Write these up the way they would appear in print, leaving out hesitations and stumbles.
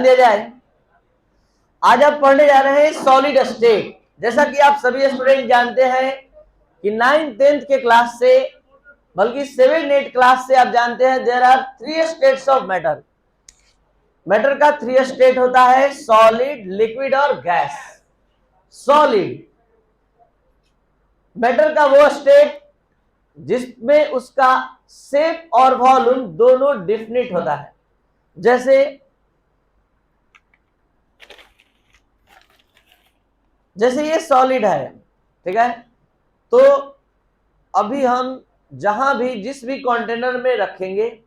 दिया जाए। आज आप पढ़ने जा रहे हैं सॉलिड स्टेट। जैसा कि आप सभी स्टूडेंट जानते हैं कि 9th-10th के क्लास से, बल्कि 7-8 क्लास से आप जानते हैं there are 3 states of matter. Matter का 3 स्टेट होता है, सॉलिड, लिक्विड और गैस। सॉलिड मैटर का वो स्टेट जिसमें उसका शेप और वॉल्यूम दोनों डिफिनिट होता है। जैसे ये सॉलिड है, ठीक है। तो अभी हम जहां भी जिस भी कंटेनर में रखेंगे,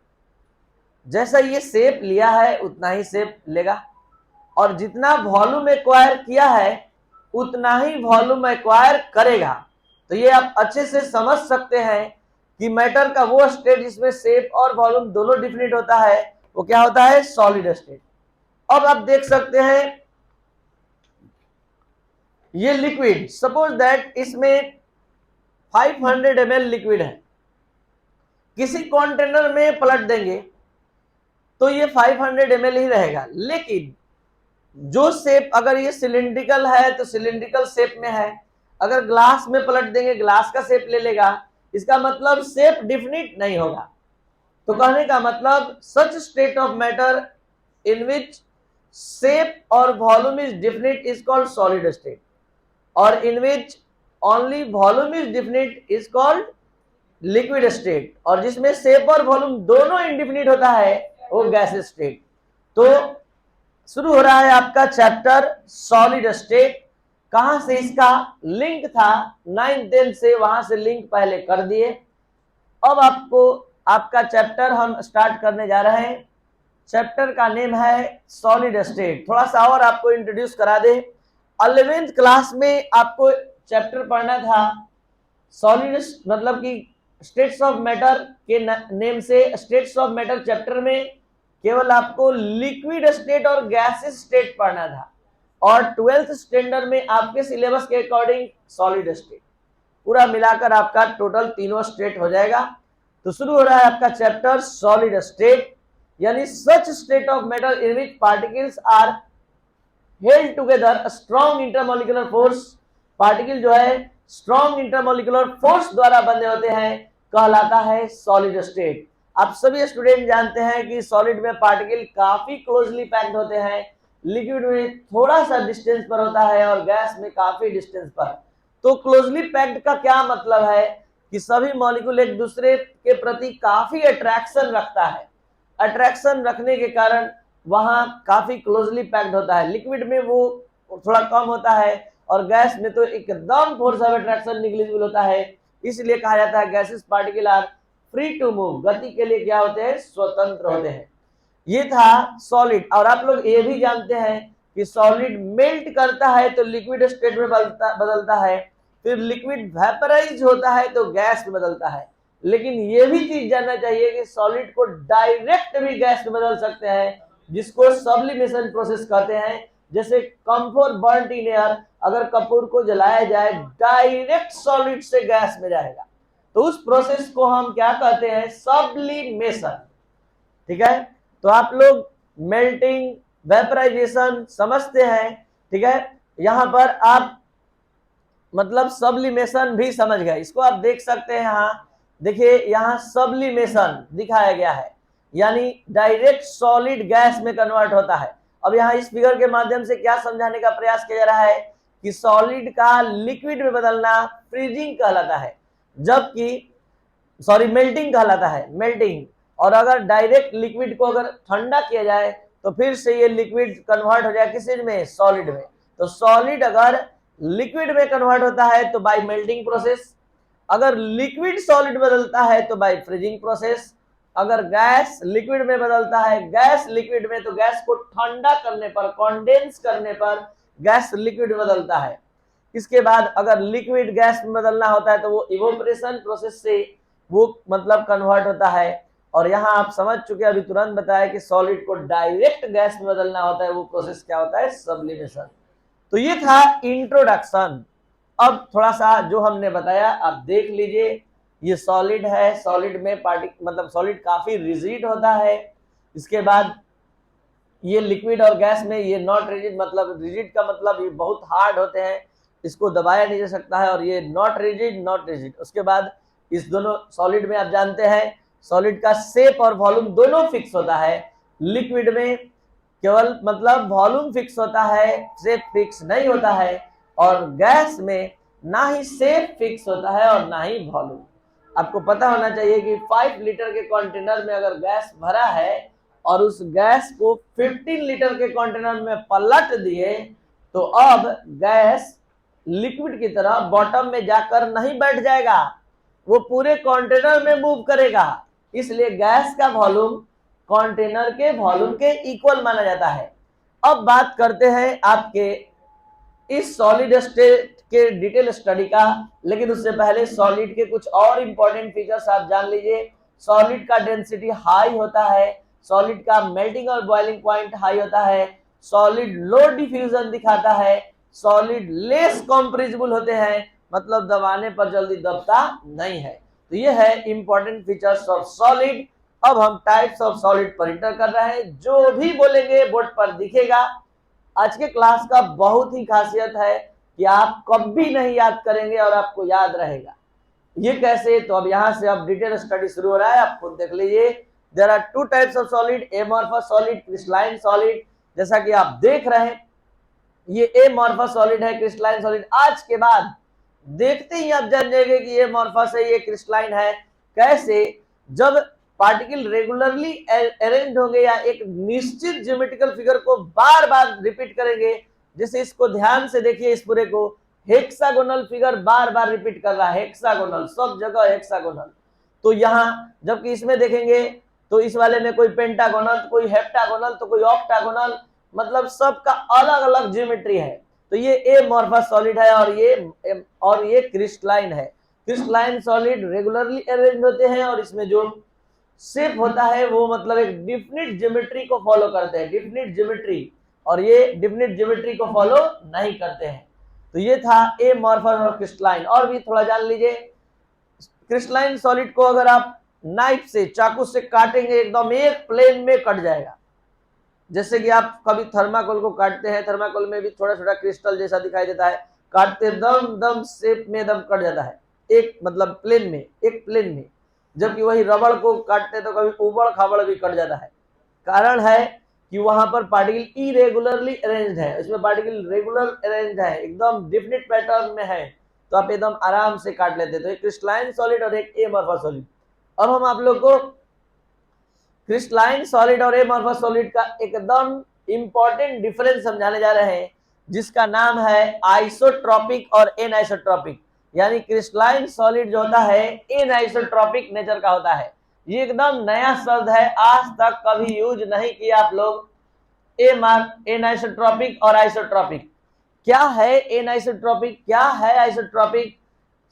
जैसा ये शेप लिया है उतना ही शेप लेगा, और जितना वॉल्यूम एक्वायर किया है उतना ही वॉल्यूम एक्वायर करेगा। तो ये आप अच्छे से समझ सकते हैं कि मैटर का वो स्टेट जिसमें शेप और वॉल्यूम दोनों डिफिनिट होता है वो क्या होता है, सॉलिड स्टेट। अब आप देख सकते हैं ये लिक्विड, सपोज दैट इसमें 500 ml लिक्विड है, किसी कंटेनर में पलट देंगे तो ये 500 ml ही रहेगा। लेकिन जो शेप, अगर ये सिलिंड्रिकल है तो सिलिंड्रिकल शेप में है, अगर ग्लास में पलट देंगे ग्लास का शेप ले लेगा। इसका मतलब शेप डिफिनिट नहीं होगा। तो कहने का मतलब such state of matter in which shape और volume is definite is called solid state, और in which only volume is definite is called liquid state, और जिसमें शेप और वॉल्यूम दोनों इंडिफिनिट होता है वो गैस स्टेट। तो शुरू हो रहा है आपका चैप्टर सॉलिड स्टेट। कहां से इसका लिंक था, 9th-10th से, वहां से लिंक पहले कर दिए। अब आपको आपका चैप्टर हम स्टार्ट करने जा रहे हैं। चैप्टर का नेम है सॉलिड स्टेट। थोड़ा सा और आपको इंट्रोड्यूस करा दे। 11th क्लास में आपको चैप्टर पढ़ना था सॉलिड, मतलब कि स्टेट्स ऑफ मैटर के नेम से स्टेट्स ऑफ मैटर चैप्टर में केवल आपको लिक्विड स्टेट और गैसेस स्टेट पढ़ना था, और 12th स्टैंडर्ड में आपके सिलेबस के अकॉर्डिंग सॉलिड स्टेट पूरा मिलाकर आपका टोटल तीनों स्टेट हो जाएगा। तो शुरू हो रहा है आपका चैप्टर सॉलिड स्टेट, यानी such state of matter in which particles are held together strong intermolecular force. Particle जो है स्ट्रॉन्ग इंटरमोलिकुलर फोर्स द्वारा बंधे होते हैं, कहलाता है सॉलिड स्टेट। आप सभी स्टूडेंट जानते हैं कि सॉलिड में पार्टिकल काफी क्लोजली पैक्ड होते हैं, लिक्विड में थोड़ा सा डिस्टेंस पर होता है और गैस में काफी डिस्टेंस पर। तो क्लोजली पैक्ड का क्या मतलब है कि सभी मॉलिक्यूल एक दूसरे के प्रति काफी अट्रैक्शन रखता है। अट्रैक्शन रखने के कारण वहां काफी क्लोजली पैक्ड होता है। लिक्विड में वो थोड़ा कम होता है और गैस में तो एकदम फोर्स ऑफ अट्रैक्शन निग्लिजिबल होता है। इसलिए कहा जाता है gases particle are free to move, गति के लिए क्या होते हैं, स्वतंत्र होते हैं। ये था सॉलिड। और आप लोग ये भी जानते हैं कि सॉलिड मेल्ट करता है तो लिक्विड स्टेट में बदलता है, फिर लिक्विड वेपराइज होता है तो गैस में बदलता है। लेकिन ये भी चीज जानना चाहिए कि सॉलिड को डायरेक्ट भी गैस में बदल सकते हैं, जिसको सब्लिमेशन प्रोसेस कहते हैं। जैसे कंफोर बर्न्ट इन एयर, अगर कपूर को जलाया जाए डायरेक्ट सॉलिड से गैस में जाएगा, तो उस प्रोसेस को हम क्या कहते हैं, सब्लिमेशन। ठीक है, तो आप लोग मेल्टिंग, वेपराइजेशन समझते हैं, ठीक है। यहां पर आप मतलब सब्लिमेशन भी समझ गए, इसको आप देख सकते हैं। यहाँ देखिए, यहाँ सब्लिमेशन दिखाया गया है, यानी डायरेक्ट सॉलिड गैस में कन्वर्ट होता है। अब यहाँ इस फिगर के माध्यम से क्या समझाने का प्रयास किया जा रहा है कि सॉलिड का लिक्विड में बदलना फ्रीजिंग कहलाता है, जबकि मेल्टिंग कहलाता है, मेल्टिंग। और अगर डायरेक्ट लिक्विड को अगर ठंडा किया जाए तो फिर से ये लिक्विड कन्वर्ट हो जाए किस में, सॉलिड में। तो सॉलिड अगर लिक्विड में कन्वर्ट होता है तो बाय मेल्टिंग प्रोसेस, अगर लिक्विड सॉलिड बदलता है तो बाय फ्रीजिंग प्रोसेस, अगर गैस लिक्विड में बदलता है, गैस लिक्विड में, तो गैस को ठंडा करने पर, कंडेंस करने पर गैस लिक्विड बदलता है। इसके बाद अगर लिक्विड गैस में बदलना होता है तो वो इवोपरेशन प्रोसेस से वो मतलब कन्वर्ट होता है। और यहाँ आप समझ चुके, अभी तुरंत बताया कि सॉलिड को डायरेक्ट गैस में बदलना होता है, वो प्रोसेस क्या होता है, सब्लिमेशन। तो ये था इंट्रोडक्शन। अब थोड़ा सा जो हमने बताया आप देख लीजिए। ये सॉलिड है, सॉलिड में मतलब सॉलिड काफी रिजिड होता है। इसके बाद ये लिक्विड और गैस में ये नॉट रिजिड, मतलब रिजिड का मतलब ये बहुत हार्ड होते हैं, इसको दबाया नहीं जा सकता है, और ये नॉट रिजिड। उसके बाद इस दोनों सॉलिड में आप जानते हैं सॉलिड का शेप और वॉल्यूम दोनों फिक्स होता है। लिक्विड में केवल मतलब वॉल्यूम फिक्स होता है, शेप फिक्स नहीं होता है, और गैस में ना ही शेप फिक्स होता है और ना ही वॉल्यूम। आपको पता होना चाहिए कि 5 लीटर के कंटेनर में अगर गैस भरा है और उस गैस को 15 लीटर के कंटेनर में पलट दिए तो अब गैस लिक्विड की तरह बॉटम में जाकर नहीं बैठ जाएगा, वो पूरे कंटेनर में मूव करेगा। इसलिए गैस का वॉल्यूम कंटेनर के वॉल्यूम के इक्वल माना जाता है। अब बात करते हैं आपके इस सॉलिड स्टेट के डिटेल स्टडी का, लेकिन उससे पहले सॉलिड के कुछ और इंपॉर्टेंट फीचर्स आप जान लीजिए। सॉलिड का डेंसिटी हाई होता है, सॉलिड का मेल्टिंग और बॉइलिंग पॉइंट हाई होता है, सॉलिड लो डिफ्यूजन दिखाता है, सॉलिड लेस कॉम्प्रेसिबल होते हैं, मतलब दबाने पर जल्दी दबता नहीं है। तो ये है इंपॉर्टेंट फीचर्स ऑफ सॉलिड। अब हम टाइप्स ऑफ सॉलिड पर इंटर कर रहे हैं, जो भी बोलेंगे बोर्ड पर दिखेगा। आज के क्लास का बहुत ही खासियत है कि आप कभी नहीं याद करेंगे और आपको याद रहेगा। ये कैसे, तो अब यहां से अब डिटेल स्टडी शुरू हो रहा है, आप खुद देख लीजिए। There are 2 types of solid, amorphous solid, crystalline solid. जैसा कि आप देख रहे हैं ये एमॉर्फस सॉलिड है, क्रिस्टलाइन सॉलिड। आज के बाद देखते ही आप जान जाएंगे कि ये एमॉर्फस है, ये क्रिस्टलाइन है। कैसे, जब पार्टिकल रेगुलरली अरेंज होंगे या एक निश्चित ज्योमेट्रिकल फिगर को बार बार रिपीट करेंगे। जैसे इसको ध्यान से देखिए, इस पूरे को हेक्सागोनल फिगर बार बार रिपीट कर रहा है, हेक्सागोनल, सब जगह हेक्सागोनल। तो यहाँ जबकि इसमें देखेंगे तो इस वाले में कोई पेंटागोनल, कोई हेप्टागोनल, तो कोई ऑक्टागोनल, मतलब सबका अलग अलग ज्योमेट्री है। तो ये एमॉर्फस सॉलिड है और ये क्रिस्टलाइन है। क्रिस्टलाइन सॉलिड रेगुलरली अरेंज होते हैं और इसमें जो शेप होता है वो मतलब एक डिफिनिट ज्योमेट्री को फॉलो करते हैं, डिफिनिट ज्योमेट्री, और ये डिफिनिट ज्योमेट्री को फॉलो नहीं करते हैं। तो ये था एमॉर्फस और क्रिस्टलाइन। और भी थोड़ा जान लीजिए, क्रिस्टलाइन सॉलिड को अगर आप नाइफ से, चाकू से काटेंगे एकदम एक प्लेन में कट जाएगा। जैसे कि आप कभी थर्माकोल को काटते हैं, थर्माकोल में भी थोड़ा छोटा क्रिस्टल जैसा दिखाई देता है, काटते दम शेप में एकदम कट जाता है, एक मतलब प्लेन में, एक प्लेन में। जबकि वही रबड़ को काटते तो कभी उबड़ खाबड़ भी कट जाता है। कारण है कि वहां पर पार्टिकल इरेगुलरली अरेंज्ड है, इसमें पार्टिकल रेगुलर अरेंज्ड है, एकदम डिफिनिट पैटर्न में है, तो आप एकदम आराम से काट लेते। तो एक क्रिस्टलाइन सॉलिड और एक एमॉर्फस सॉलिड। अब हम आप लोग को क्रिस्टलाइन सॉलिड और एमॉर्फस सॉलिड का एकदम इंपॉर्टेंट डिफरेंस समझाने जा रहे हैं, जिसका नाम है आइसोट्रॉपिक और एनाइसोट्रॉपिक। यानी क्रिस्टलाइन सॉलिड जो होता है एनाइसोट्रॉपिक नेचर का होता है। ये एकदम नया शब्द है, आज तक कभी यूज नहीं किया आप लोग। एनाइसोट्रॉपिक और आइसोट्रॉपिक क्या है, एनाइसोट्रॉपिक क्या है, आइसोट्रॉपिक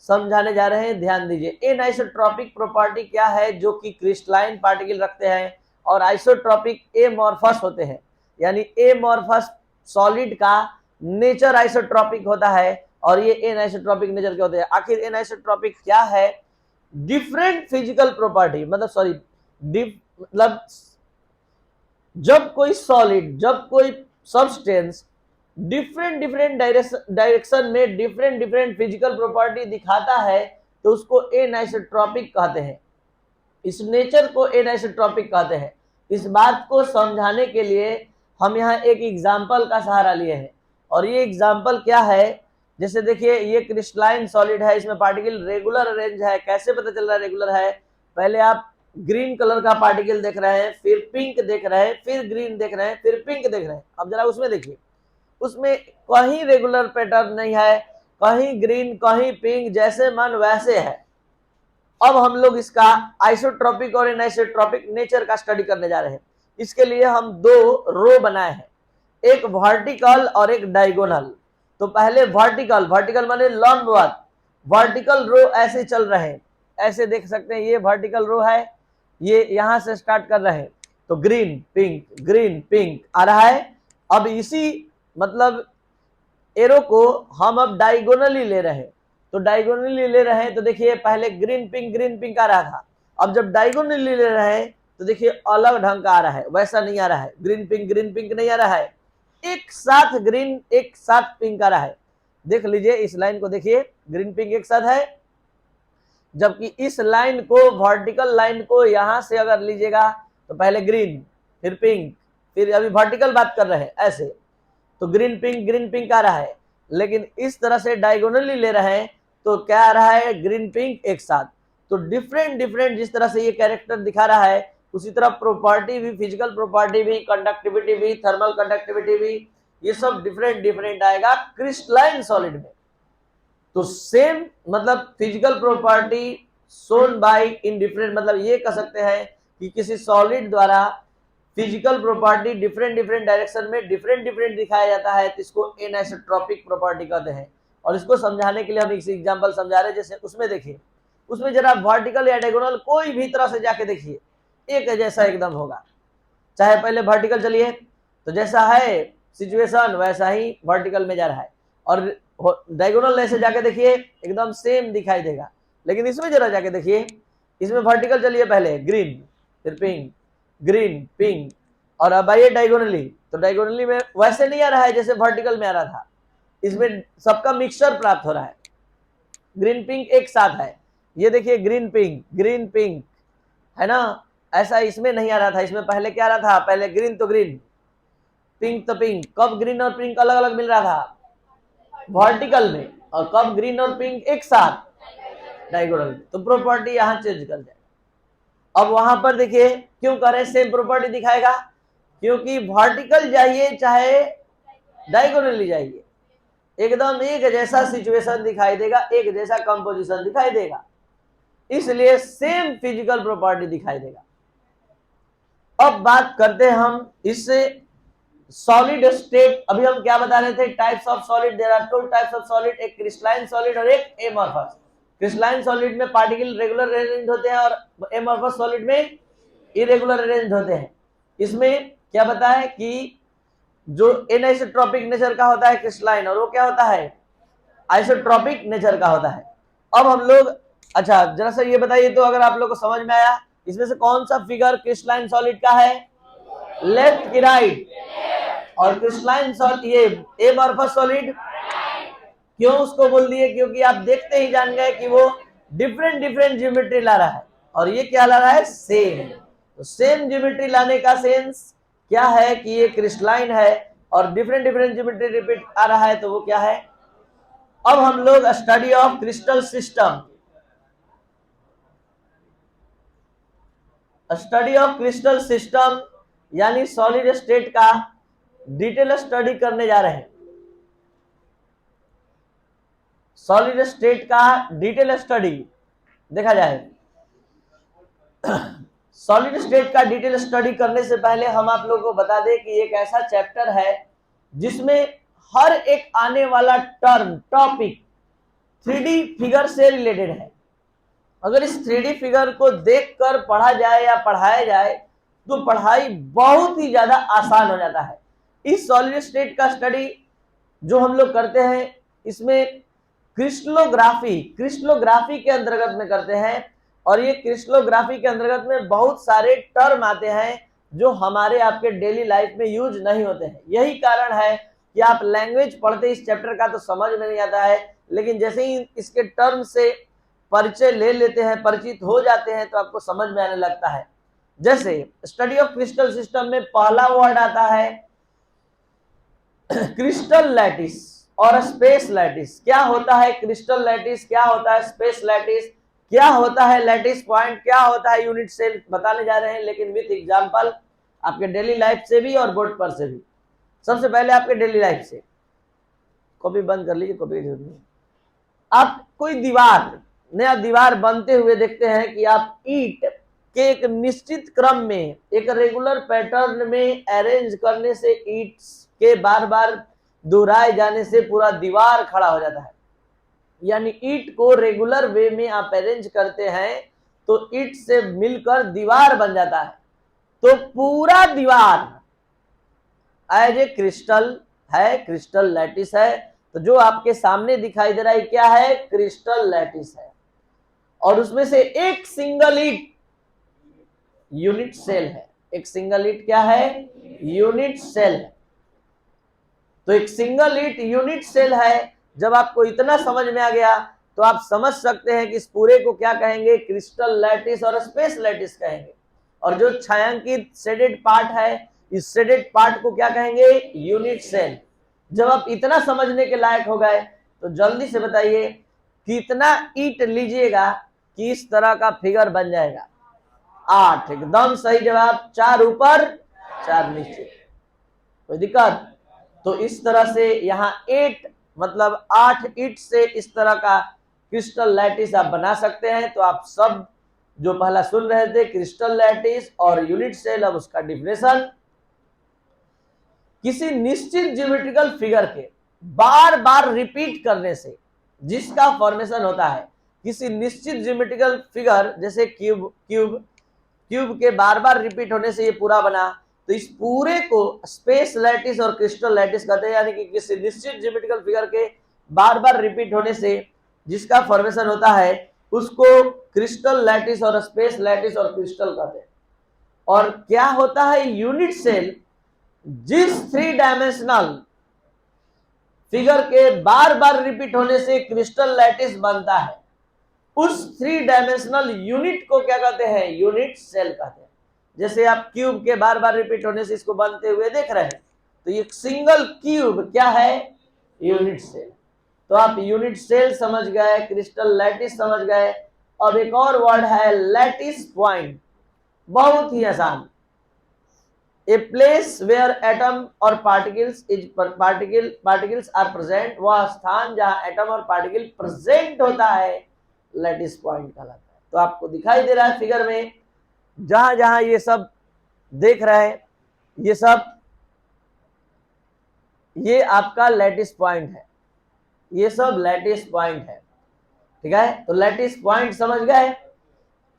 समझाने जा रहे हैं, ध्यान दीजिए। एनाइसोट्रॉपिक प्रॉपर्टी क्या है, जो कि क्रिस्टलाइन पार्टिकल रखते हैं, और आइसोट्रॉपिक एमॉर्फस होते हैं। यानी एमॉर्फस सॉलिड का नेचर आइसोट्रॉपिक होता है और ये एनाइसोट्रॉपिक नेचर के होते हैं। आखिर एनाइसोट्रॉपिक क्या है, डिफरेंट फिजिकल प्रॉपर्टी, मतलब जब कोई सॉलिड, जब कोई सब्सटेंस डिफरेंट डायरेक्शन में डिफरेंट फिजिकल प्रॉपर्टी दिखाता है तो उसको एनाइसोट्रॉपिक कहते हैं। इस नेचर को एनाइसोट्रॉपिक कहते हैं। इस बात को समझाने के लिए हम यहाँ एक एग्जाम्पल का सहारा लिए हैं, और ये एग्जाम्पल क्या है, जैसे देखिए ये क्रिस्टलाइन सॉलिड है, इसमें पार्टिकल रेगुलर अरेंज है। कैसे पता चल रहा है रेगुलर है, पहले आप ग्रीन कलर का पार्टिकल देख रहे हैं, फिर पिंक देख रहे हैं, फिर ग्रीन देख रहे हैं, फिर पिंक देख रहे हैं। अब जरा उसमें देखिए, उसमें कहीं रेगुलर पैटर्न नहीं है, कहीं ग्रीन कहीं पिंक, जैसे मन वैसे है। अब हम लोग इसका आइसोट्रॉपिक और एनाइसोट्रॉपिक नेचर का स्टडी करने जा रहे हैं। इसके लिए हम 2 रो बनाए हैं, एक वर्टिकल और एक डायगोनल। तो पहले वर्टिकल माने लंबवत, वर्टिकल रो ऐसे चल रहे हैं, ऐसे देख सकते हैं, ये वर्टिकल रो है, ये यहां से स्टार्ट कर रहे हैं, तो ग्रीन पिंक आ रहा है। अब इसी मतलब एरो को हम अब डायगोनली ले रहे हैं, तो डायगोनली ले रहे हैं तो देखिए पहले ग्रीन पिंक आ रहा था, अब जब डायगोनली ले रहे हैं तो देखिए अलग ढंग का आ रहा है, वैसा नहीं आ रहा है। ग्रीन पिंक नहीं आ रहा है, एक साथ ग्रीन एक साथ पिंक आ रहा है। देख लीजिए इस लाइन को, देखिए ग्रीन पिंक एक साथ है, जबकि इस लाइन को, वर्टिकल लाइन को यहां से अगर लीजिएगा तो पहले ग्रीन फिर पिंक, फिर अभी वर्टिकल बात कर रहे हैं ऐसे, तो ग्रीन पिंक आ रहा है। लेकिन इस तरह से डायगोनली ले रहे हैं तो क्या आ रहा है, ग्रीन पिंक एक साथ। तो डिफरेंट जिस तरह से ये कैरेक्टर दिखा रहा है, उसी तरह प्रॉपर्टी भी, फिजिकल प्रॉपर्टी भी, कंडक्टिविटी भी, थर्मल कंडक्टिविटी भी, ये सब डिफरेंट आएगा क्रिस्टलाइन सॉलिड में। तो सेम मतलब physical property shown by in different, मतलब ये कह सकते हैं कि किसी सॉलिड द्वारा फिजिकल प्रॉपर्टी डिफरेंट डायरेक्शन में डिफरेंट दिखाया जाता है, तो इसको एनिसोट्रॉपिक प्रॉपर्टी कहते हैं। और इसको समझाने के लिए हम एक एग्जांपल समझा रहे हैं, जैसे उसमें देखिए, उसमें जरा वर्टिकल या डायगोनल कोई भी तरह से जाके देखिए एक जैसा एकदम होगा। चाहे पहले वर्टिकल चलिए तो जैसा है सिचुएशन वैसा ही वर्टिकल में जा रहा है, और डायगोनल ऐसे जाके देखिए एकदम सेम दिखाई देगा। लेकिन इसमें जरा जाके देखिए, इसमें वर्टिकल चलिए पहले ग्रीन फिर पिंक, ग्रीन पिंक, और अब आइए डायगोनली, तो डायगोनली में वैसे नहीं आ रहा है जैसे वर्टिकल में आ रहा था, इसमें सबका मिक्सचर प्राप्त हो रहा है, ग्रीन पिंक एक साथ है। ये देखिए ग्रीन पिंक है ना, ऐसा इसमें नहीं आ रहा था। इसमें पहले क्या आ रहा था, पहले ग्रीन तो ग्रीन, पिंक तो पिंक। कब ग्रीन और पिंक अलग अलग मिल रहा था, वर्टिकल में, और कब ग्रीन और पिंक एक साथ, डायगोनल में। तो प्रॉपर्टी यहां चेंज कर जाएगा। अब वहां पर देखिए क्यों कर रहे हैं, सेम प्रॉपर्टी दिखाएगा, क्योंकि वर्टिकल जाइए चाहे डायगोनली जाइए, एकदम एक जैसा सिचुएशन दिखाई देगा, एक जैसा कंपोजिशन दिखाई देगा, इसलिए सेम फिजिकल प्रॉपर्टी दिखाई देगा। अब बात करते हैं हम इससे सॉलिड स्टेट। अभी हम क्या बता रहे थे, types of solid, there are 2 types of solid, एक क्रिस्टलाइन सॉलिड और एक एमॉर्फस। क्रिस्टलाइन सॉलिड में पार्टिकल रेगुलर अरेंज होते हैं और एमॉर्फस सॉलिड में इरेगुलर अरेंज होते हैं। इसमें क्या बता है कि जो एनिसोट्रॉपिक नेचर का होता है क्रिस्टलाइन, और वो क्या होता है, आइसोट्रॉपिक नेचर का होता है। अब हम लोग, अच्छा जरा सा ये बताइए तो, अगर आप लोग को समझ में आया, इसमें से कौन सा फिगर क्रिस्टलाइन सॉलिड का है, लेफ्ट की राइट, और क्रिस्टलाइन सॉलिड ये एमॉर्फस सॉलिड, क्यों उसको बोल दिए, क्योंकि आप देखते ही जान गए कि वो डिफरेंट ज्योमेट्री ला रहा है, और ये क्या ला रहा है, सेम। तो सेम ज्योमेट्री लाने का सेंस क्या है कि ये क्रिस्टलाइन है और डिफरेंट ज्योमेट्री रिपीट आ रहा है, तो वो क्या है। अब हम लोग study of crystal system, study of crystal system यानी सॉलिड स्टेट का डिटेल स्टडी करने जा रहे हैं। सॉलिड स्टेट का डिटेल स्टडी देखा जाए। सॉलिड स्टेट का डिटेल स्टडी करने से पहले हम आप लोगों को बता दें कि एक ऐसा चैप्टर है जिसमें हर एक आने वाला टर्म, टॉपिक 3D फिगर से रिलेटेड है। अगर इस 3D फिगर को देखकर पढ़ा जाए या पढ़ाया जाए तो पढ़ाई बहुत ही ज्यादा आसान हो जाता है। इस सॉलिड स्टेट का स्टडी जो हम लोग करते हैं, इसमें क्रिस्टलोग्राफी के अंतर्गत में करते हैं, और ये क्रिस्टलोग्राफी के अंतर्गत में बहुत सारे टर्म आते हैं जो हमारे आपके डेली लाइफ में यूज नहीं होते हैं। यही कारण है कि आप लैंग्वेज पढ़ते इस चैप्टर का तो समझ में नहीं आता है, लेकिन जैसे ही इसके टर्म से परिचय ले लेते हैं, परिचित हो जाते हैं, तो आपको समझ में आने लगता है। जैसे स्टडी ऑफ क्रिस्टल सिस्टम में पहला वर्ड आता है क्रिस्टल लैटिस और स्पेस लैटिस। क्या होता है क्रिस्टल लैटिस, क्या होता है स्पेस लैटिस, क्या होता है लैटिस पॉइंट, क्या होता है यूनिट सेल, बताने जा रहे हैं, लेकिन विथ एग्जांपल आपके डेली लाइफ से भी और बोर्ड पर से भी। सबसे पहले आपके डेली लाइफ से, कॉपी बंद कर लीजिए, कॉपी की जरूरत नहीं। आप कोई दीवार, नया दीवार बनते हुए देखते हैं कि आप ईंट के एक निश्चित क्रम में, एक रेगुलर पैटर्न में अरेंज करने से, ईंट के बार बार दोहराए जाने से पूरा दीवार खड़ा हो जाता है। यानी ईंट को रेगुलर वे में आप अरेंज करते हैं तो ईंट से मिलकर दीवार बन जाता है। तो पूरा दीवार एज ए क्रिस्टल है, क्रिस्टल लैटिस है। तो जो आपके सामने दिखाई दे रहा है क्या है, क्रिस्टल लैटिस है। और उसमें से एक सिंगल ईंट यूनिट सेल है। एक सिंगल ईट क्या है? यूनिट सेल है। तो एक सिंगल ईट यूनिट सेल है। जब आपको इतना समझ में आ गया तो आप समझ सकते हैं कि इस पूरे को क्या कहेंगे? क्रिस्टल लैटिस और स्पेस लैटिस कहेंगे। और जो छायांकित शेडेड पार्ट है, इस शेडेड पार्ट को क्या कहेंगे? Unit cell. जब आप इतना समझने के लायक हो गए तो जल्दी से बताइए कितना ईट लीजिएगा कि इस तरह का फिगर बन जाएगा? 8। एकदम सही जवाब। 4 ऊपर 4 नीचे। कोई दिक्कत? तो इस तरह से यहाँ 8 मतलब 8 ईट से इस तरह का क्रिस्टल लैटिस आप बना सकते हैं। तो आप सब जो पहला सुन रहे थे क्रिस्टल लैटिस और यूनिट सेल, अब उसका डिफिनेशन। किसी निश्चित ज्योमेट्रिकल फिगर के बार बार रिपीट करने से जिसका फॉर्मेशन होता है, किसी निश्चित ज्योमेट्रिकल फिगर जैसे क्यूब के बार बार रिपीट होने से ये पूरा बना, तो इस पूरे को स्पेस लैटिस और क्रिस्टल लैटिस कहते हैं। यानी कि किसी निश्चित ज्योमेट्रिकल फिगर के बार बार रिपीट होने से जिसका फॉर्मेशन होता है उसको क्रिस्टल लैटिस और स्पेस लैटिस और क्रिस्टल कहते हैं। और क्या होता है यूनिट सेल? जिस 3 डायमेंशनल फिगर के बार बार रिपीट होने से क्रिस्टल लैटिस बनता है, उस 3 डायमेंशनल यूनिट को क्या कहते हैं? यूनिट सेल कहते हैं। जैसे आप क्यूब के बार बार रिपीट होने से इसको बनते हुए देख रहे हैं, तो ये सिंगल क्यूब क्या है? Unit cell. तो आप यूनिट सेल समझ गए, क्रिस्टल लैटिस समझ गए। अब एक और वर्ड है लैटिस पॉइंट। बहुत ही आसान। ए प्लेस वेयर एटम और पार्टिकल्स आर प्रेजेंट, वह स्थान जहां एटम और पार्टिकल प्रेजेंट होता है लैटिस पॉइंट कहलाता है। तो आपको दिखाई दे रहा है फिगर में, जहां जहां ये सब देख रहे हैं, ये सब ये आपका लैटिस पॉइंट है। ये सब लैटिस पॉइंट है। ठीक है? तो लैटिस पॉइंट समझ गए,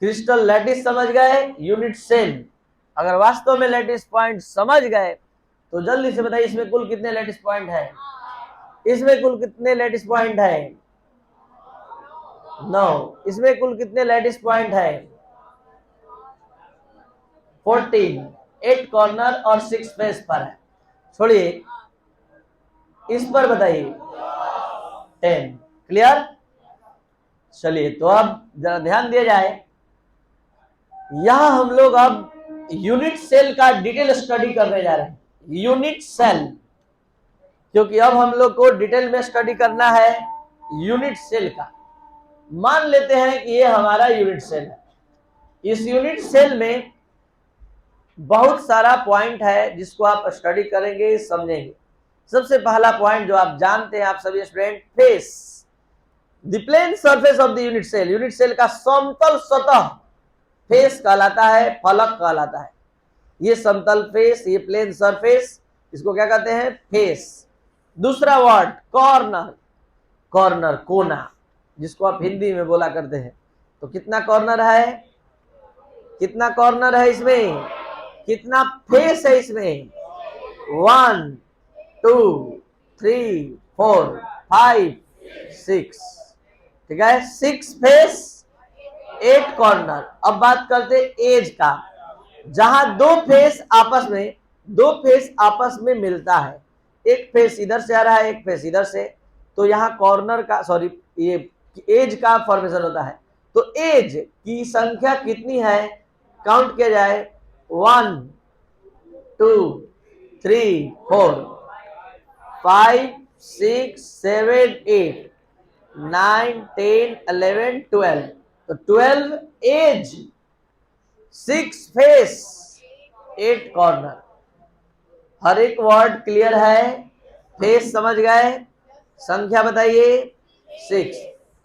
क्रिस्टल लैटिस समझ गए, यूनिट सेल। अगर वास्तव में लैटिस पॉइंट समझ गए तो जल्दी से बताइए इसमें कुल कितने लैटिस पॉइंट है? इसमें कुल कितने लैटिस पॉइंट है? 9। इसमें कुल कितने लैटिस पॉइंट है? 14। 8 कॉर्नर और 6 फेस पर है। छोड़िए, इस पर बताइए 10। क्लियर? चलिए, तो अब जरा ध्यान दिया जाए। यहां हम लोग अब यूनिट सेल का डिटेल स्टडी करने जा रहे हैं। यूनिट सेल, क्योंकि अब हम लोग को डिटेल में स्टडी करना है यूनिट सेल का। मान लेते हैं कि ये हमारा यूनिट सेल है। इस यूनिट सेल में बहुत सारा पॉइंट है जिसको आप स्टडी करेंगे, समझेंगे। सबसे पहला पॉइंट जो आप जानते हैं, आप सभी student, face. The plane surface of the unit cell. Unit cell का समतल सतह फेस कहलाता है, फलक कहलाता है। ये समतल फेस, ये प्लेन सरफेस, इसको क्या कहते हैं? फेस। दूसरा वर्ड कॉर्नर। कॉर्नर, कोना, जिसको आप हिंदी में बोला करते हैं। तो कितना कॉर्नर है? कितना कॉर्नर है इसमें? कितना फेस है इसमें? 1 2 3 4 5 6। ठीक है? 6 फेस, 8 कॉर्नर। अब बात करते एज का, जहां दो फेस आपस में मिलता है। एक फेस इधर से आ रहा है, एक फेस इधर से, तो यहाँ कॉर्नर का ये एज का फॉर्मेशन होता है। तो एज की संख्या कितनी है? काउंट किया जाए, 1 2 3 4 5 6 7 8 9 10 11 12। तो 12 एज, 6 फेस, 8 कॉर्नर। हर एक वर्ड क्लियर है? फेस समझ गए, संख्या बताइए 6,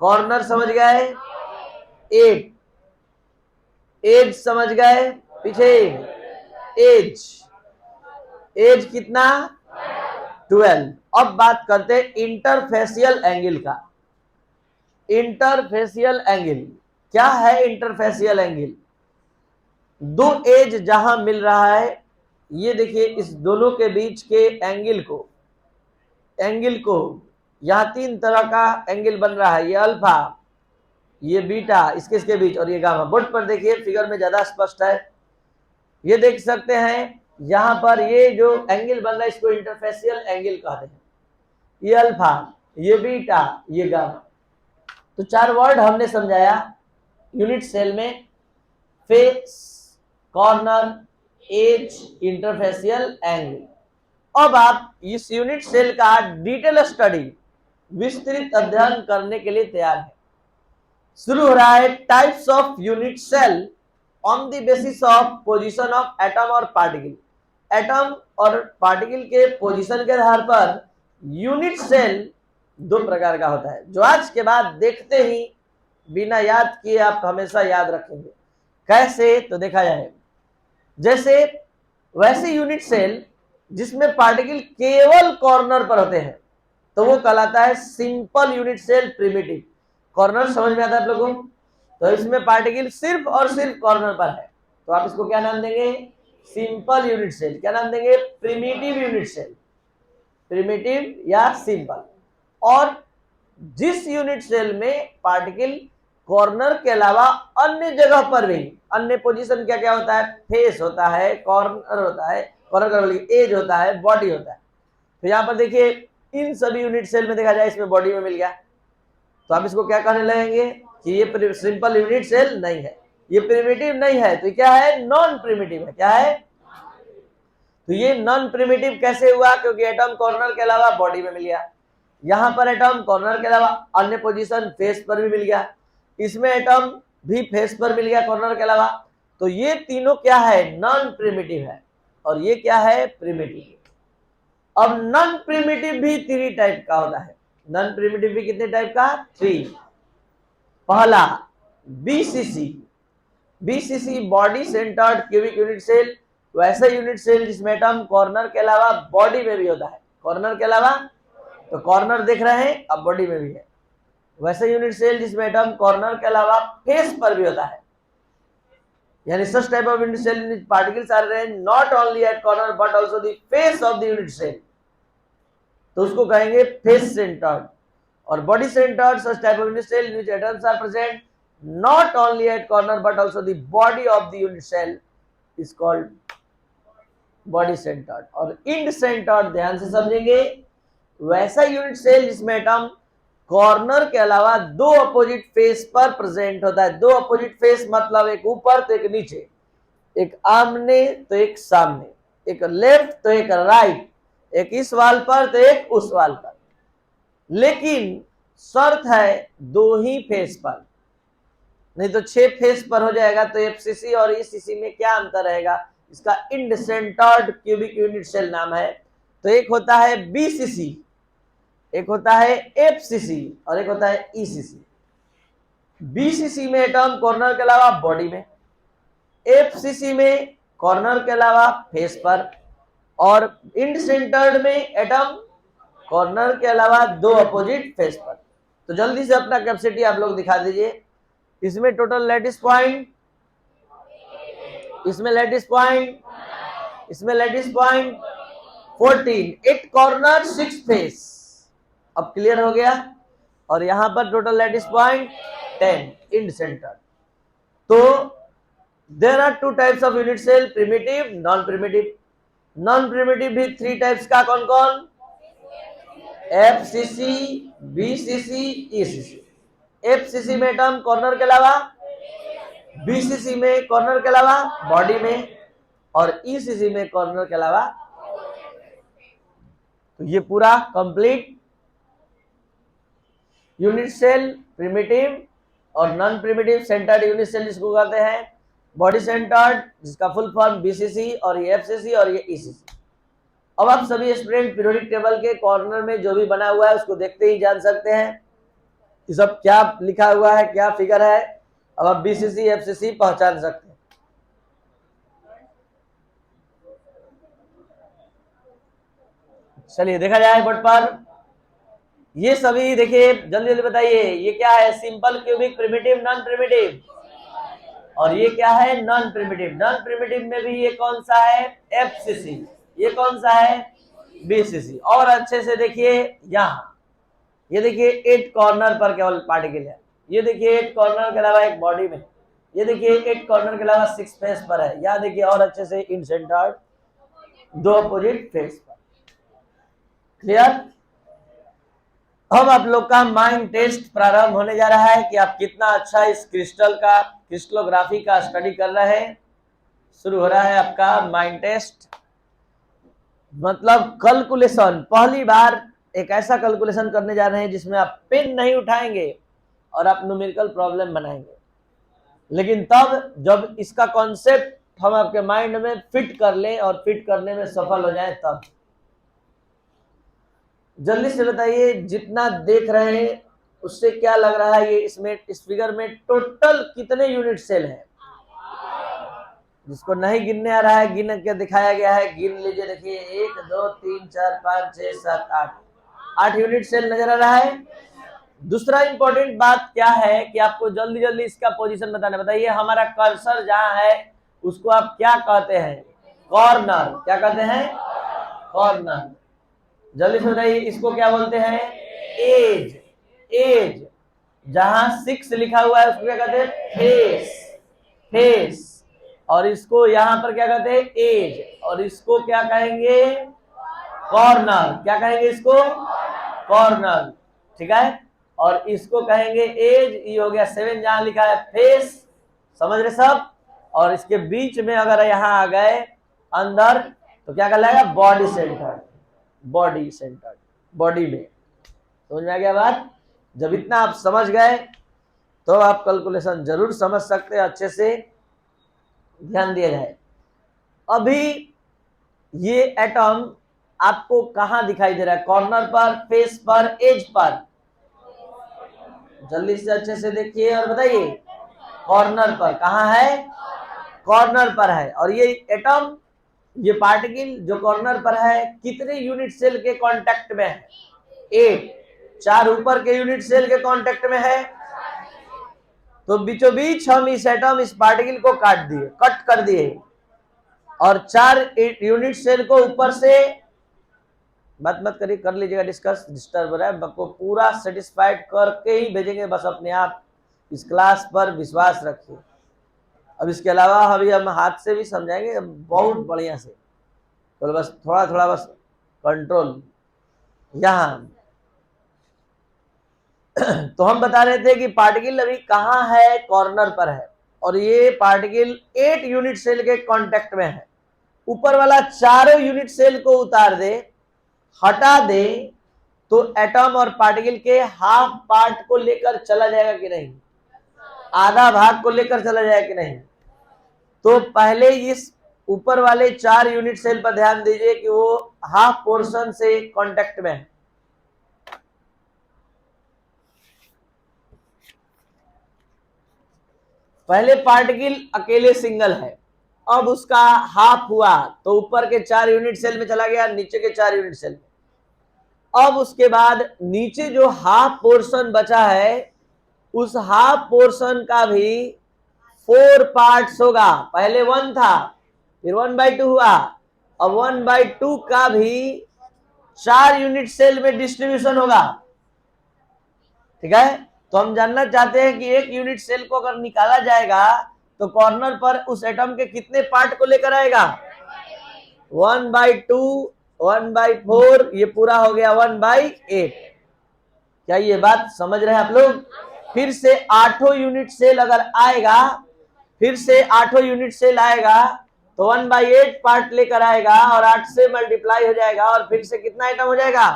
कॉर्नर समझ गए 8, एज समझ गए, पीछे एज कितना? 12। अब बात करते हैं इंटरफेसियल एंगल का। इंटरफेसियल एंगल क्या है? इंटरफेसियल एंगल, दो एज जहां मिल रहा है, ये देखिए इस दोनों के बीच के एंगल को यहां 3 तरह का एंगल बन रहा है। ये अल्फा, ये बीटा, इसके बीच, और ये गामा। बोर्ड पर देखिए, फिगर में ज्यादा स्पष्ट है। ये देख सकते हैं यहां पर ये जो एंगल बन रहा है इसको इंटरफेसियल एंगल कहते हैं। ये अल्फा, ये बीटा, ये गामा। तो 4 वर्ड हमने समझाया यूनिट सेल में, face, corner, edge, interfacial angle. अब आप इस यूनिट सेल का डिटेल स्टडी, विस्तृत अध्ययन करने के लिए तैयार है। शुरू हो रहा है types of unit cell on the basis of position of atom और पार्टिकल। एटम और पार्टिकल के पोजीशन के आधार पर यूनिट सेल 2 प्रकार का होता है, जो आज के बाद देखते ही बिना याद किए आप हमेशा याद रखेंगे। कैसे? तो देखा जाए, जैसे वैसे यूनिट सेल जिसमें पार्टिकल केवल कॉर्नर पर होते हैं तो वो कहलाता है simple unit cell, primitive. Corner समझ में आता है आप लोगों को? तो इसमें पार्टिकल सिर्फ और सिर्फ कॉर्नर पर है, तो आप इसको क्या नाम देंगे? Simple unit cell. क्या नाम देंगे? प्रिमिटिव यूनिट सेल, प्रिमिटिव या सिंपल। और जिस यूनिट सेल में पार्टिकल कॉर्नर के अलावा अन्य जगह पर भी, अन्य पोजीशन क्या क्या होता है? फेस होता है, कॉर्नर होता है, कॉर्नर का मतलब एज होता है, बॉडी होता है। तो यहाँ पर देखिए इन सभी यूनिट सेल में देखा जाए इसमें बॉडी में मिल गया, तो आप इसको क्या कहने लगेंगे कि ये सिंपल यूनिट सेल नहीं है, ये प्रिमिटिव नहीं है, तो क्या है? नॉन प्रिमिटिव है। क्या है? तो ये नॉन प्रिमिटिव कैसे हुआ? क्योंकि एटम कॉर्नर के अलावा बॉडी में मिल गया, यहां पर एटम कॉर्नर के अलावा अन्य पोजीशन फेस पर भी मिल गया, इसमें एटम भी फेस पर मिल गया कॉर्नर के अलावा। तो ये तीनों क्या है? नॉन प्रिमिटिव है, और ये क्या है? प्रिमिटिव। अब नॉन प्रिमिटिव भी 3 टाइप का होता है। नॉन प्रिमिटिव भी कितने टाइप का? 3। पहला BCC. BCC body centered cubic unit cell, वैसा यूनिट सेल जिसमें एटम कॉर्नर के अलावा बॉडी में भी होता है। कॉर्नर के अलावा, तो कॉर्नर देख रहे हैं, अब बॉडी में भी है। वैसा यूनिट सेल जिसमें एटम कॉर्नर के अलावा फेस पर भी होता है, यानी such type of unit cell in which particles are arranged not only at corner but also the face of the unit cell, तो उसको कहेंगे फेस सेंटर्ड। और body centred such type of unit cell in which atoms are present not only at corner but also the body of the unit cell is called body centred. और end centred ध्यान से समझेंगे, वैसा unit cell जिसमें atom corner के अलावा 2 opposite face पर present होता है। 2 अपोजिट फेस मतलब एक ऊपर तो एक नीचे, एक आमने तो एक सामने, एक लेफ्ट तो एक राइट, एक इस वाल पर तो एक उस वाल पर। लेकिन शर्त है 2 ही फेस पर, नहीं तो 6 फेस पर हो जाएगा। तो एफसीसी और ईसीसी में क्या अंतर रहेगा? इसका end centered cubic unit cell नाम है। तो एक होता है बीसीसी, एक होता है एफसीसी और एक होता है ईसीसी। बीसीसी में एटम कॉर्नर के अलावा बॉडी में, एफसीसी में कॉर्नर के अलावा फेस पर, और इंड सेंटर्ड में एटम कॉर्नर के अलावा 2 अपोजिट फेस पर। तो जल्दी से अपना कैपेसिटी आप लोग दिखा दीजिए। इसमें टोटल लैटिस पॉइंट, इसमें लैटिस पॉइंट, इसमें लैटिस पॉइंट 14, 8 कॉर्नर 6 फेस। अब क्लियर हो गया। और यहां पर total lattice point 10 end centre. तो there are 2 types of unit cell, primitive, non primitive. Non primitive भी 3 टाइप्स का, कौन कौन? FCC, BCC, ECC. एफसीसी में एटम कॉर्नर के अलावा, बीसीसी में कॉर्नर के अलावा बॉडी में, और ईसीसी में कॉर्नर के अलावा। तो ये पूरा कंप्लीट यूनिट सेल, प्रिमिटिव और non primitive centered unit cell जिसको कहते हैं बॉडी सेंटर्ड, जिसका फुल फॉर्म बीसीसी, और ये एफसीसी और ये ईसीसी। अब आप सभी स्टूडेंट पीरियोडिक टेबल के कॉर्नर में जो भी बना हुआ है उसको देखते ही जान सकते हैं ये सब क्या लिखा हुआ है, क्या फिगर है। अब आप बीसीसी, एफसीसी पहचान सकते हैं। चलिए देखा जाए बोर्ड पर। ये सभी देखिए, जल्दी जल्दी बताइए, ये क्या है? Simple, cubic, primitive, non primitive. और ये क्या है? Non primitive. नॉन प्रिमिटिव में भी ये कौन सा है? एफसीसी। ये कौन सा है? बीसीसी। और अच्छे से देखिए, यहाँ ये देखिए 8 कॉर्नर पर केवल पार्टिकल है। ये देखिए 8 कॉर्नर के अलावा एक बॉडी में, ये देखिए 8 कॉर्नर के अलावा 6 फेस पर है। यहाँ देखिए और अच्छे से इन सेंटर्ड 2 अपोजिट फेस पर। क्लियर? अब आप लोग का माइंड टेस्ट प्रारंभ होने जा रहा है कि आप कितना अच्छा इस क्रिस्टलोग्राफी का स्टडी कर रहे हैं। शुरू हो रहा है आपका माइंड टेस्ट, मतलब कैलकुलेशन। पहली बार एक ऐसा कैलकुलेशन करने जा रहे हैं जिसमें आप पेन नहीं उठाएंगे और आप न्यूमेरिकल प्रॉब्लम बनाएंगे, लेकिन तब जब इसका कॉन्सेप्ट हम आपके माइंड में फिट कर लें और फिट करने में सफल हो जाए तब। जल्दी से बताइए, जितना देख रहे हैं उससे क्या लग रहा है, ये इसमें इस फिगर में टोटल कितने यूनिट सेल हैं? जिसको नहीं गिनने आ रहा है, गिन के दिखाया गया है, गिन लीजिए। देखिए 1 2 3 4 5 6 7 8 यूनिट सेल नजर आ रहा है। दूसरा इंपॉर्टेंट बात क्या है कि आपको जल्दी जल्दी इसका पोजीशन बताना। बताइए, हमारा कर्सर जहां है उसको आप क्या कहते हैं? कॉर्नर। क्या कहते हैं? कॉर्नर। जल्दी से बताइए, इसको क्या बोलते हैं? एज। एज। जहां 6 लिखा हुआ है उसको क्या कहते हैं? फेस। फेस। और इसको यहां पर क्या कहते हैं? एज। और इसको क्या कहेंगे? कॉर्नर। क्या कहेंगे इसको? कॉर्नर। ठीक है। और इसको कहेंगे एज। ये हो गया 7 जहां लिखा है फेस। समझ रहे सब? और इसके बीच में अगर यहां आ गए अंदर तो क्या कहलाएगा? Body centre. Body centre, body में। समझ में आ गया बात? जब इतना आप समझ गए तो आप कैलकुलेशन जरूर समझ सकते हैं। अच्छे से ध्यान दिया जाए। अभी ये एटम आपको कहां दिखाई दे रहा है? कॉर्नर पर, फेस पर, एज पर? जल्दी से अच्छे से देखिए और बताइए। कॉर्नर पर। कहां है? कॉर्नर पर है। और ये एटम, ये पार्टिकल जो कॉर्नर पर है, कितने यूनिट सेल के कांटेक्ट में है? 8। 4 ऊपर के यूनिट सेल के कांटेक्ट में है। तो बीचों बीच हम इस एटम, इस पार्टिकल को काट दिए, कट कर दिए, और 4 यूनिट सेल को ऊपर से, बात मत करिए, कर लीजिएगा डिस्कस, डिस्टर्ब हो रहा है। आपको पूरा सेटिस्फाइड करके ही भेजेंगे, बस अपने आप इस क्लास पर विश्वास रखिए। अब इसके अलावा अभी हम हाथ से भी समझाएंगे बहुत बढ़िया से, तो बस थोड़ा थोड़ा बस कंट्रोल यहां। तो हम बता रहे थे कि पार्टिकल अभी कहां है? कॉर्नर पर है। और ये पार्टिकल 8 यूनिट सेल के कांटेक्ट में है। ऊपर वाला चारों यूनिट सेल को उतार दे, हटा दे, तो एटम और पार्टिकल के हाफ पार्ट को लेकर चला जाएगा कि नहीं? आधा भाग को लेकर चला जाएगा कि नहीं? तो पहले इस ऊपर वाले 4 यूनिट सेल पर ध्यान दीजिए कि वो हाफ पोर्शन से कांटेक्ट में है। पहले पार्टिकल अकेले सिंगल है, अब उसका हाफ हुआ तो ऊपर के 4 यूनिट सेल में चला गया, नीचे के 4 यूनिट सेल में। अब उसके बाद नीचे जो हाफ पोर्शन बचा है, उस हाफ पोर्शन का भी 4 पार्ट्स होगा। पहले 1 था, फिर 1/2 हुआ, अब 1/2 का भी 4 यूनिट सेल में डिस्ट्रीब्यूशन होगा। ठीक है। तो हम जानना चाहते हैं कि एक यूनिट सेल को अगर निकाला जाएगा तो कॉर्नर पर उस एटम के कितने पार्ट को लेकर आएगा? 1/2, 1/4, ये पूरा हो गया 1/8। क्या ये बात समझ रहे हैं आप लोग? फिर से 8 यूनिट सेल अगर आएगा, फिर से 8 यूनिट सेल आएगा तो 1/8 पार्ट लेकर आएगा और 8 से मल्टीप्लाई हो जाएगा और फिर से कितना आइटम हो जाएगा?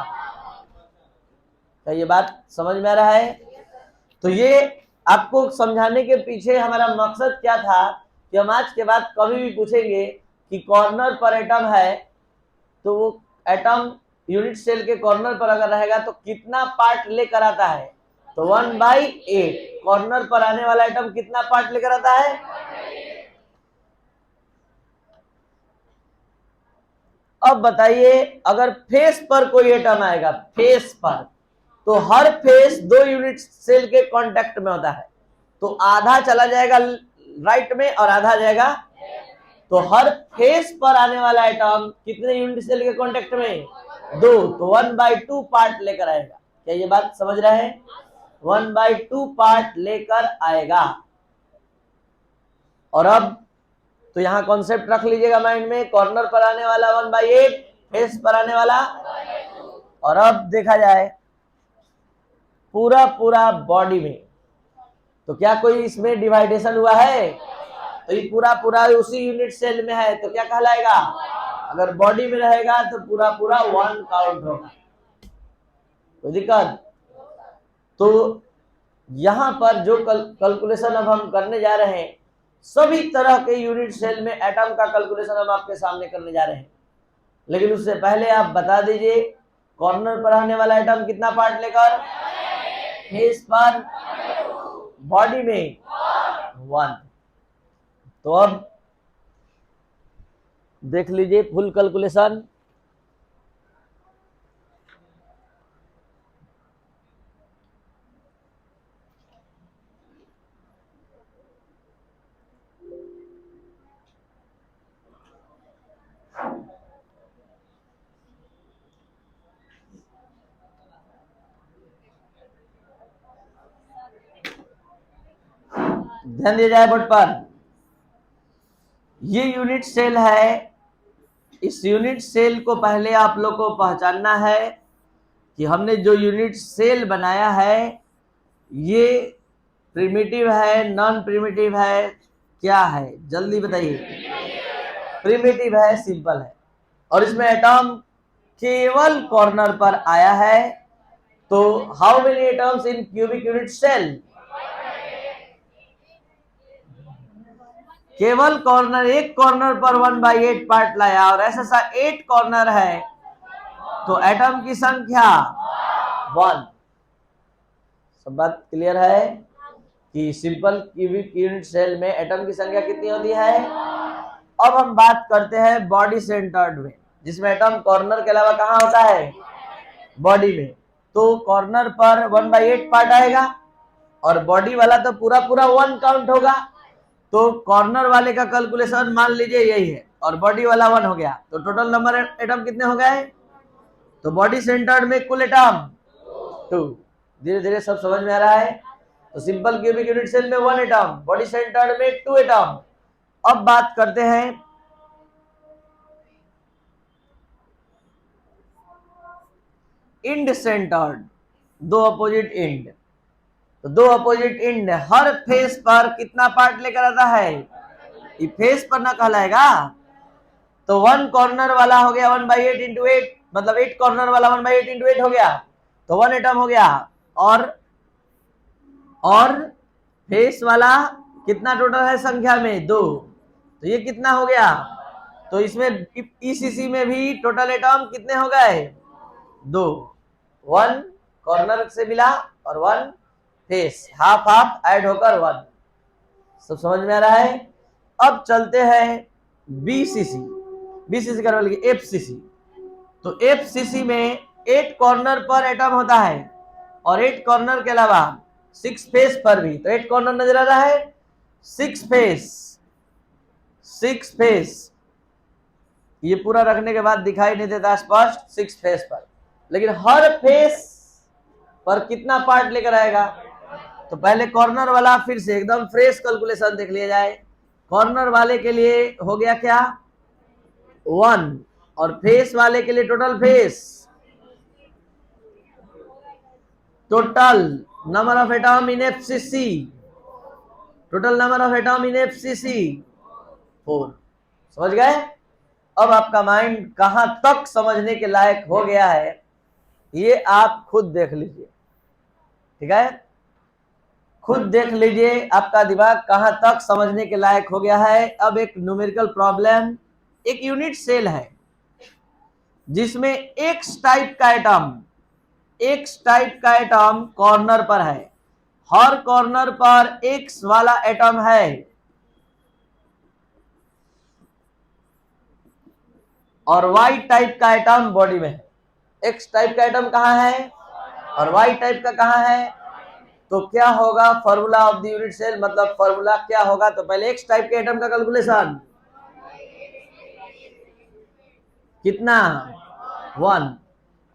क्या ये बात समझ में आ रहा है? तो ये आपको समझाने के पीछे हमारा मकसद क्या था कि हम आज के बाद कभी भी पूछेंगे कि कॉर्नर पर एटम है, तो वो एटम यूनिट सेल के कॉर्नर पर अगर रहेगा तो कितना पार्ट लेकर आता है? तो 1/8। कॉर्नर पर आने वाला एटम कितना पार्ट लेकर आता है? अब बताइए, अगर फेस पर कोई एटम आएगा, फेस पर, तो हर फेस 2 यूनिट सेल के कांटेक्ट में होता है, तो आधा चला जाएगा राइट में और आधा जाएगा। तो हर फेस पर आने वाला एटम कितने यूनिट सेल के कांटेक्ट में? 2, तो 1/2 पार्ट लेकर आएगा। क्या ये बात समझ रहे हैं? 1/2 पार्ट लेकर आएगा। और अब तो यहां कॉन्सेप्ट रख लीजिएगा माइंड में, कॉर्नर पर आने वाला 1/8, फेस पर आने वाला, और अब देखा जाए पूरा पूरा बॉडी में, तो क्या कोई इसमें डिवाइडेशन हुआ है? तो ये पूरा पूरा उसी यूनिट सेल में है, तो क्या कहलाएगा? अगर बॉडी में रहेगा तो पूरा पूरा 1 काउंट होगा। कोई दिक्कत? तो यहां पर जो कैलकुलेशन अब हम करने जा रहे हैं, सभी तरह के यूनिट सेल में एटम का कैलकुलेशन हम आपके सामने करने जा रहे हैं। लेकिन उससे पहले आप बता दीजिए, कॉर्नर पर आने वाला एटम कितना पार्ट लेकर? फेस पर, बॉडी में 1। तो अब देख लीजिए फुल कैलकुलेशन। ध्यान दिया जाए बोर्ड पर, ये यूनिट सेल है। इस यूनिट सेल को पहले आप लोग को पहचानना है कि हमने जो यूनिट सेल बनाया है ये प्रिमिटिव है, नॉन प्रिमिटिव है, क्या है? जल्दी बताइए। प्रिमिटिव है, सिंपल है, और इसमें एटम केवल कॉर्नर पर आया है। तो how many atoms in cubic unit cell? केवल कॉर्नर, एक कॉर्नर पर 1/8 पार्ट लाया, और ऐसा 8 कॉर्नर है, तो एटम की संख्या 1। सब बात क्लियर है कि सिंपल क्यूबिक यूनिट सेल में एटम की संख्या कितनी होती है? अब हम बात करते हैं बॉडी सेंटर्ड में, जिसमें एटम कॉर्नर के अलावा कहाँ होता है? बॉडी में। तो कॉर्नर पर 1/8 पार्ट आएगा, और बॉडी वाला तो पूरा पूरा 1 काउंट होगा। तो कॉर्नर वाले का कैलकुलेशन मान लीजिए यही है, और बॉडी वाला 1 हो गया, तो टोटल नंबर एटम कितने हो गए? तो बॉडी सेंटर्ड में कुल एटम 2। धीरे धीरे सब समझ में आ रहा है। तो सिंपल क्यूबिक यूनिट सेल में 1 एटम, बॉडी सेंटर्ड में 2 एटम। अब बात करते हैं इंड सेंटर्ड, 2 अपोजिट इंड। तो 2 अपोजिट इंड हर फेस पर कितना पार्ट लेकर आता है? ये फेस पर ना कहलाएगा। तो 1 कॉर्नर वाला हो गया 1/8 इंटू 8, मतलब 8 कॉर्नर वाला 1/8 इंटू 8 हो गया, तो 1 एटम हो गया। और फेस वाला कितना टोटल है संख्या में? 2, तो ये कितना हो गया? तो इसमें ईसीसी में भी टोटल एटम कितने हो गए? 2। 1 कॉर्नर से मिला और 1 फेस, हाफ हाफ ऐड होकर 1। सब समझ में आ रहा है? अब चलते हैं बीसीसी। बीसीसी का मतलब एफसीसी। तो एफसीसी में 8 कॉर्नर पर एटम होता है, और 8 कॉर्नर के अलावा 6 फेस पर भी। तो 8 कॉर्नर नजर आ रहा है, 6 फेस। ये पूरा रखने के बाद दिखाई नहीं देता स्पष्ट 6 फेस पर, लेकिन हर फेस पर कितना पार्ट लेकर आएगा? तो पहले कॉर्नर वाला फिर से एकदम फ्रेश कैलकुलेशन देख लिया जाए। कॉर्नर वाले के लिए हो गया क्या? 1, और फेस वाले के लिए total number of atom in FCC, total number of atom in FCC 4। समझ गए? अब आपका माइंड कहां तक समझने के लायक हो गया है ये आप खुद देख लीजिए। ठीक है, खुद देख लीजिए आपका दिमाग कहां तक समझने के लायक हो गया है। अब एक न्यूमेरिकल प्रॉब्लम, एक यूनिट सेल है जिसमें एक्स टाइप का एटम कॉर्नर पर है, हर कॉर्नर पर एक्स वाला एटम है, और वाई टाइप का एटम बॉडी में है। एक्स टाइप का एटम कहां है और वाई टाइप का कहां है? तो क्या होगा formula of the unit cell, मतलब फॉर्मूला क्या होगा? तो पहले एक्स टाइप के एटम का कैलकुलेशन कितना? 1,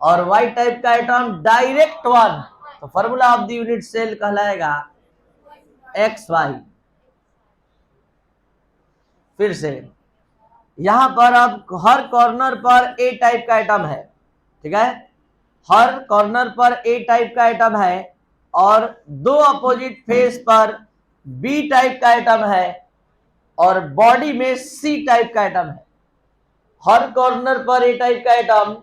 और वाई टाइप का एटम डायरेक्ट 1। तो formula of the unit cell कहलाएगा एक्स वाई। फिर से यहां पर अब हर कॉर्नर पर ए टाइप का आइटम है, ठीक है, हर कॉर्नर पर ए टाइप का आइटम है और दो अपोजिट फेस पर बी टाइप का आइटम है और बॉडी में सी टाइप का आइटम है। हर कॉर्नर पर ए टाइप का आइटम,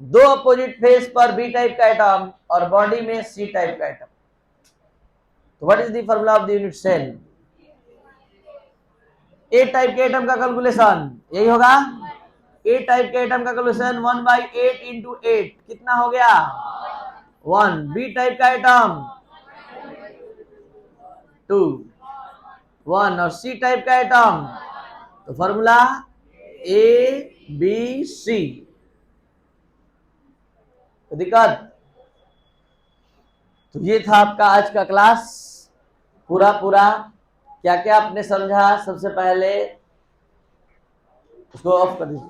दो अपोजिट फेस पर बी टाइप का आइटम और बॉडी में सी टाइप का आइटम। तो what is the formula of the unit cell? A type के आइटम का कैलकुलेशन यही होगा। ए टाइप के आइटम का कैलकुलेशन 1/8 इंटू 8 कितना हो गया 1। बी टाइप का आइटम 2 1 और सी टाइप का आइटम, तो फॉर्मूला ए बी सी। तो दिक्कत, तो ये था आपका आज का क्लास पूरा क्या क्या आपने समझा। सबसे पहले उसको ऑफ कर दीजिए।